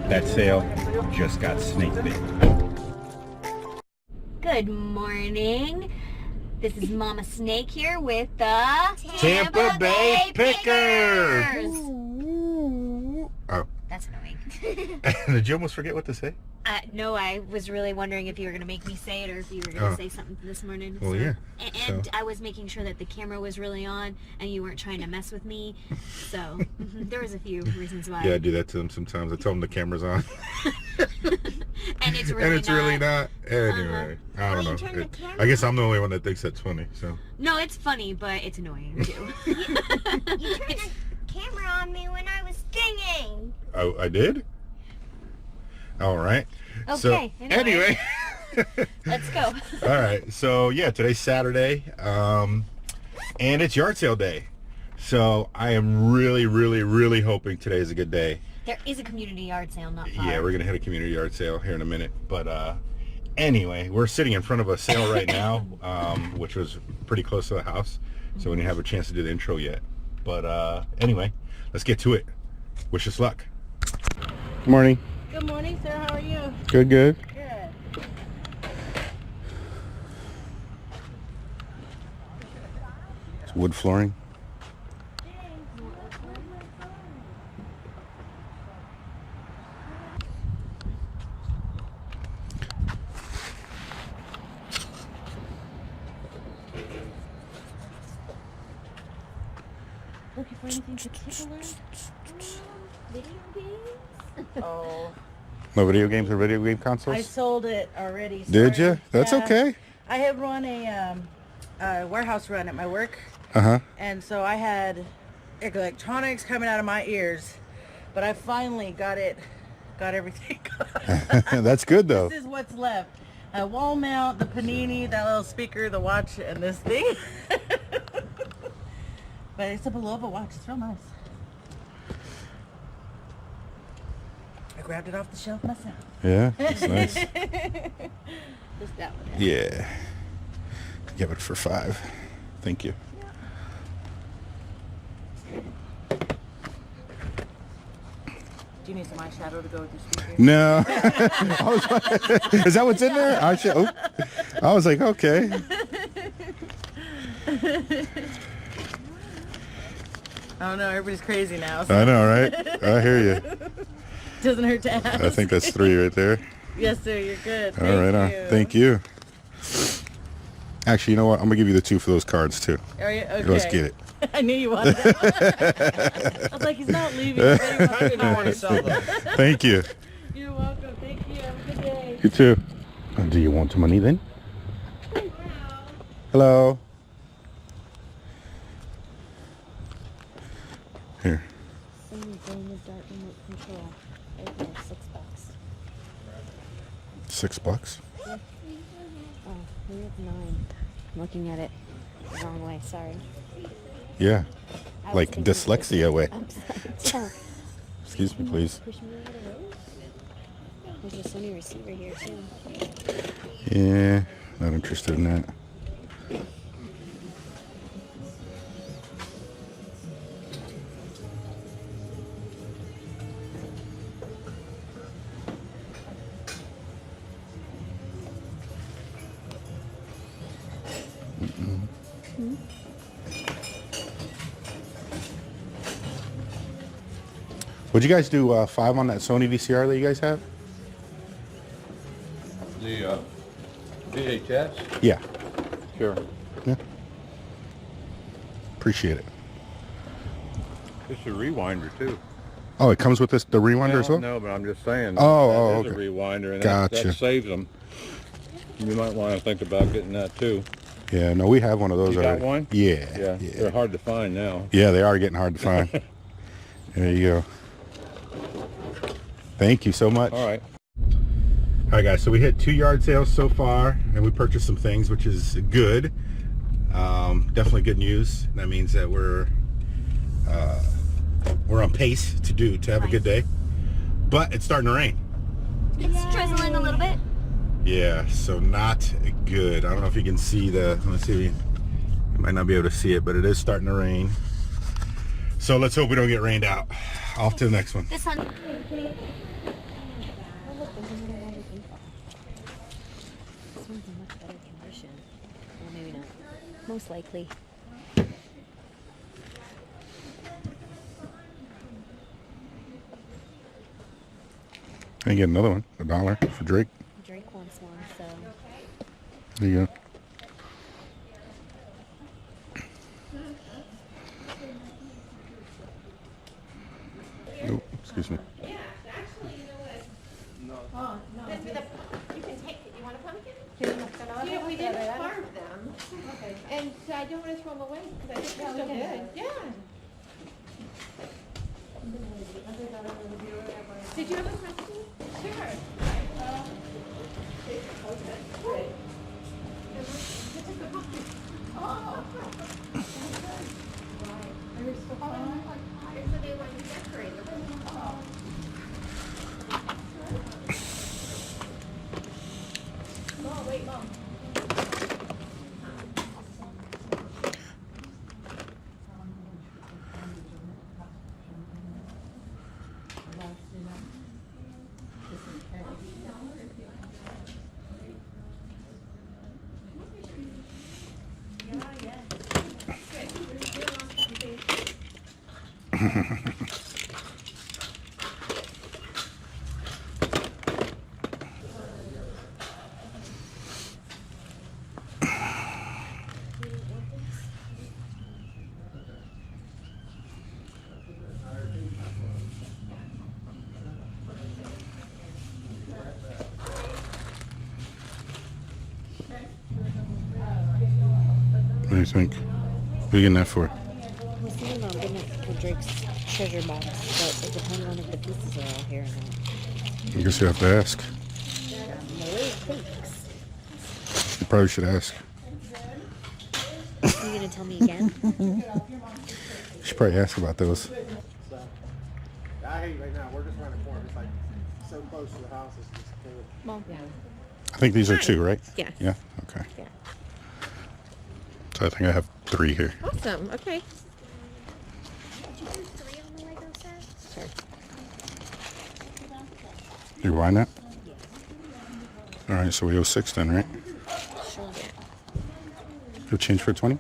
That sale just got snake bit. Good morning. This is Mama Snake here with the Tampa Bay Pickers. Oh. That's annoying. Did you almost forget what to say? No, I was really wondering if you were going to make me say it or if you were going to say something this morning. Well, yeah. And I was making sure that the camera was really on and you weren't trying to mess with me. So there was a few reasons why. Yeah, I do that to them sometimes. I tell them the camera's on. And it's really and it's really not. Anyway, I don't know. I guess I'm the only one that thinks that's funny. So. No, it's funny, but it's annoying too. You turned the camera on me when I was singing. Oh, I did? All right. Okay, so, anyway. Let's go. All right. So, yeah, today's Saturday, and it's yard sale day. So, I am really, really, really hoping today is a good day. There is a community yard sale not far. Yeah, we're going to hit a community yard sale here in a minute. But anyway, we're sitting in front of a sale right now, which was pretty close to the house. So, we didn't have a chance to do the intro yet. But anyway, let's get to it. Wish us luck. Good morning. Good morning, sir. How are you? Good, good. Good. It's wood flooring. Looking for anything particular? Video games? Oh, No video games or video game consoles? I sold it already. Did sorry. you? That's Yeah. okay. I had run a warehouse run at my work, Uh-huh. and so I had electronics coming out of my ears, but I finally got everything. That's good, though. This is what's left. A wall mount, the panini, that little speaker, the watch, and this thing. But it's a Bulova watch. It's real nice. I grabbed it off the shelf myself. Yeah, it's nice. Just that one. Yeah. Give it for $5. Thank you. Do you need some eyeshadow to go with your speaker? No. I was like, is that what's in there? I was like, okay. I don't know. Everybody's crazy now. So I know, right? I hear you. doesn't hurt to ask. I think that's 3 right there. Yes, sir. You're good. All right, thank you. Actually, you know what? I'm going to give you the 2 for those cards, too. Are you? Okay. Let's get it. I knew you wanted that. I was like, he's not leaving. I didn't want to sell them. Thank you. You're welcome. Thank you. Have a good day. You too. Do you want some money then? Hello. Here. Same game as that remote control. Right there, $6. $6? Yeah. Oh, we have 9. I'm looking at it the wrong way, sorry. Yeah. I was Like thinking dyslexia way. sorry. Excuse me, please. Push me over the road. There's a Sony receiver here, too. Yeah, not interested in that. Would you guys do 5 on that Sony VCR that you guys have? The VHS? Yeah. Sure. Yeah. Appreciate it. It's a rewinder too. Oh, it comes with this, the rewinder as well? No, but I'm just saying. Oh, that is okay. a rewinder, and Gotcha. that saves them. You might want to think about getting that too. Yeah, no, we have one of those You got already. one? Yeah. Yeah, they're hard to find now. Yeah, they are getting hard to find. There you go. Thank you so much. All right. All right, guys, so we hit 2 yard sales so far, and we purchased some things, which is good. Definitely good news. That means that we're on pace to have a good day. But it's starting to rain. It's drizzling a little bit. Yeah, so not good. I don't know if you can see let's see, you might not be able to see it, but it is starting to rain. So let's hope we don't get rained out. Off to the next one. This one. one's in much better condition. Well, maybe not. Most likely. I get another one, $1 for Drake. Drake wants one, so. There you go. Oh, excuse me. Yeah, we didn't farm them. And so I don't want to throw them away because I think they're still good. Yeah. Did you have a question? Sure. What do you think? What are you getting that for? I was thinking about getting it for Drake's treasure box, but it depends on if the pieces are all here or not. I guess you have to ask. No, thanks. You probably should ask. Are you gonna tell me again? You should probably ask about those. I hate right now. We're just around the corner. It's like so close to the house. It's just terrible. Well, yeah. I think these are 2, right? Yeah. Yeah? Okay. Yeah. So I think I have 3 here. Awesome. Okay. Did you do 3 on the Lego set? Sure. You why not? Alright, so we owe 6 then, right? Sure. You'll change for 20?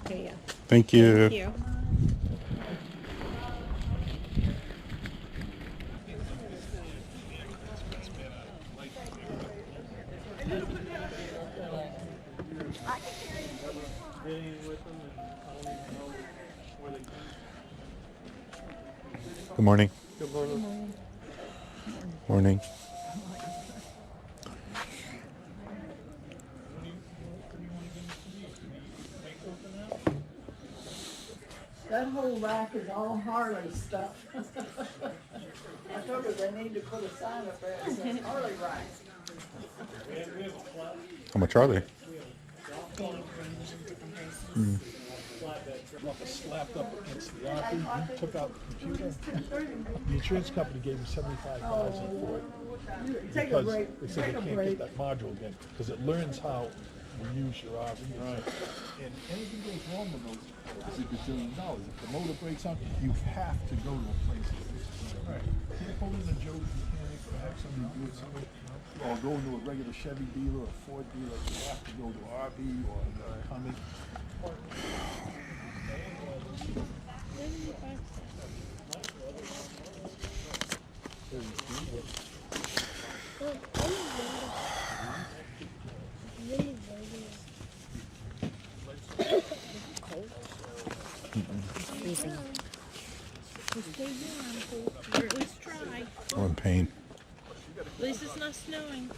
There you go. Thank you. Thank you. Good morning. Good morning. Morning. That whole rack is all Harley stuff. I told her they need to put a sign up there that says Harley rack. How much are they? Slapped up against the RP. He took out the computer. The insurance company gave him $75,000 for it. Take a Because break. they said Take they a can't break. get that module again because it learns how to use your RV. Right. And anything goes wrong with those, it's a gazillion dollars. If the motor breaks out, you have to go to a place to fix it. Right. Can't pull in a Joe's mechanic or have somebody do it somewhere. Or go into a regular Chevy dealer or Ford dealer. You have to go to RV or Cummins. Freezing. Or at least try. I'm in pain. At least it's not snowing.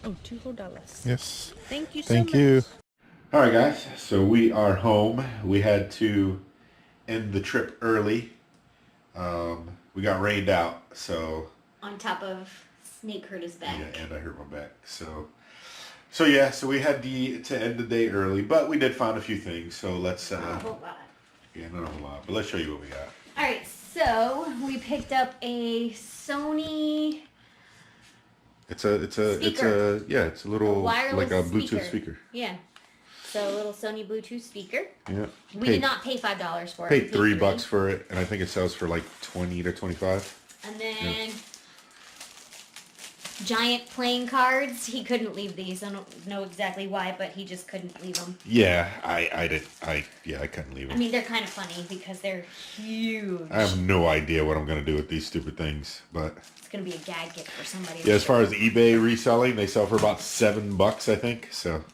Oh, $2. Yes. Thank you so Thank much. you. All right, guys. So we are home. We had to end the trip early. We got rained out, so On top of Snake hurt his back. yeah, and I hurt my back. So yeah, so we had to end the day early, but we did find a few things. So let's A whole lot. yeah, not a whole lot, but let's show you what we got. All right, so we picked up a Sony It's a Speaker. yeah, it's a little wireless like a Bluetooth speaker. speaker. Yeah. So a little Sony Bluetooth speaker. Yeah. We did not pay $5 for it. Paid We $3 for it, and I think it sells for like 20 to 25. And then giant playing cards. He couldn't leave these. I don't know exactly why, but he just couldn't leave them. Yeah, I couldn't leave I them. mean, they're kind of funny because they're huge. I have no idea what I'm gonna do with these stupid things, but It's gonna be a gag gift for somebody. yeah, as far as eBay reselling, they sell for about $7, I think. So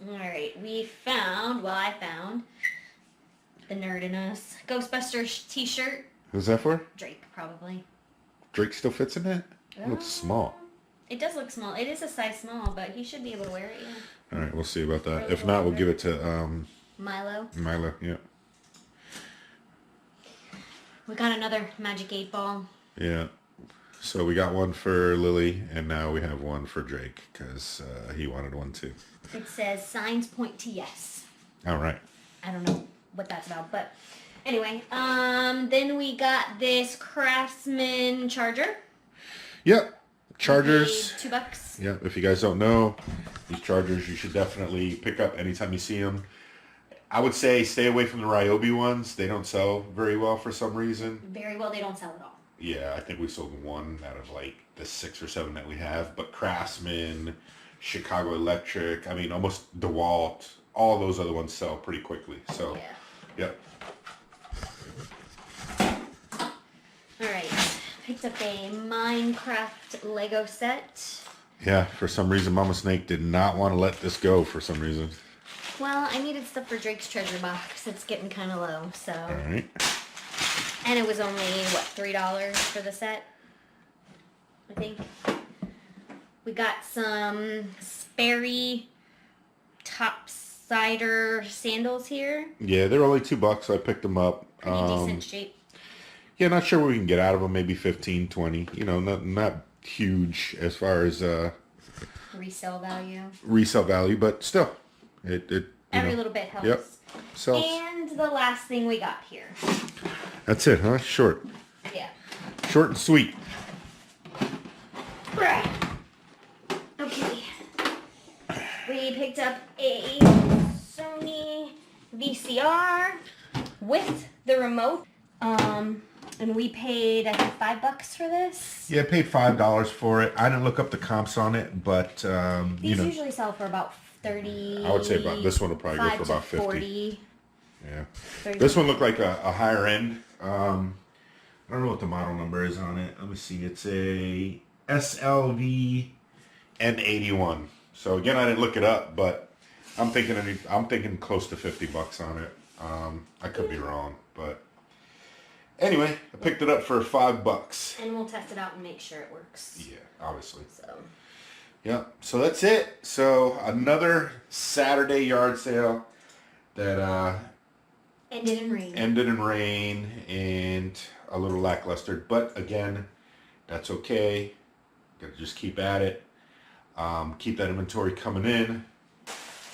All right, I found the Nerd in Us Ghostbusters T-shirt. who's that for? Drake, probably. Drake still fits in it? It looks small. It does look small. It is a size small, but he should be able to wear it. Yeah. All right, we'll see about that. Really If not, we'll well give it to Milo. Milo. Yeah, We got another Magic 8 Ball. yeah. So we got one for Lily, and now we have one for Drake because he wanted one too. It says signs point to yes. All right. I don't know what that's about, but anyway. Then we got this Craftsman charger. Yep. Chargers. We paid $2. Yeah, if you guys don't know, these chargers you should definitely pick up anytime you see them. I would say stay away from the Ryobi ones. They don't sell very well for some reason. Very well, they don't sell at all. Yeah, I think we sold one out of like the 6 or 7 that we have. But Craftsman, Chicago Electric, I mean almost DeWalt, all those other ones sell pretty quickly. So, Yeah. yep. All right. Picked up a Minecraft Lego set. Yeah, for some reason Mama Snake did not want to let this go for some reason. Well, I needed stuff for Drake's treasure box. It's getting kind of low, so. All right. And it was only, what, $3 for the set? I think. We got some Sperry topsider sandals here. Yeah, they're only $2, so I picked them up. Pretty decent shape. Yeah, not sure what we can get out of them. Maybe 15, 20. You know, not huge as far as Resale value. resale value, but still, it Every little bit helps. Yep. Sells. And the last thing we got here. That's it, huh? Short, Yeah. short and sweet. Right. Okay. We picked up a Sony VCR with the remote. And we paid, I think, $5 for this. Yeah, I paid $5 for it. I didn't look up the comps on it, but These usually sell for about 30. I would say about this one will probably go for about 50. 40. Yeah. 30. This one looked like a higher end. I don't know what the model number is on it. Let me see. It's a SLV N81. So again, I didn't look it up, but I'm thinking close to $50 on it. I could be wrong, but anyway, I picked it up for $5. And we'll test it out and make sure it works. Yeah, obviously. So. Yeah, so that's it. So another Saturday yard sale that Ended in rain. ended in rain and a little lackluster. But again, that's okay. Gotta just keep at it. Keep that inventory coming in.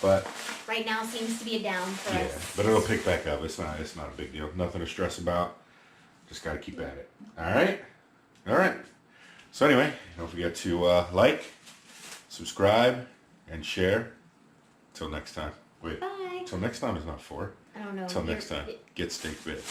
But Right now seems to be a down for yeah, us. but it'll pick back up. It's not a big deal. Nothing to stress about. Just gotta keep at it. All right. So anyway, don't forget to like, subscribe, and share. Till next time. Wait. Bye. Till next time is not 4. I don't know. Till next time. Get steak bit.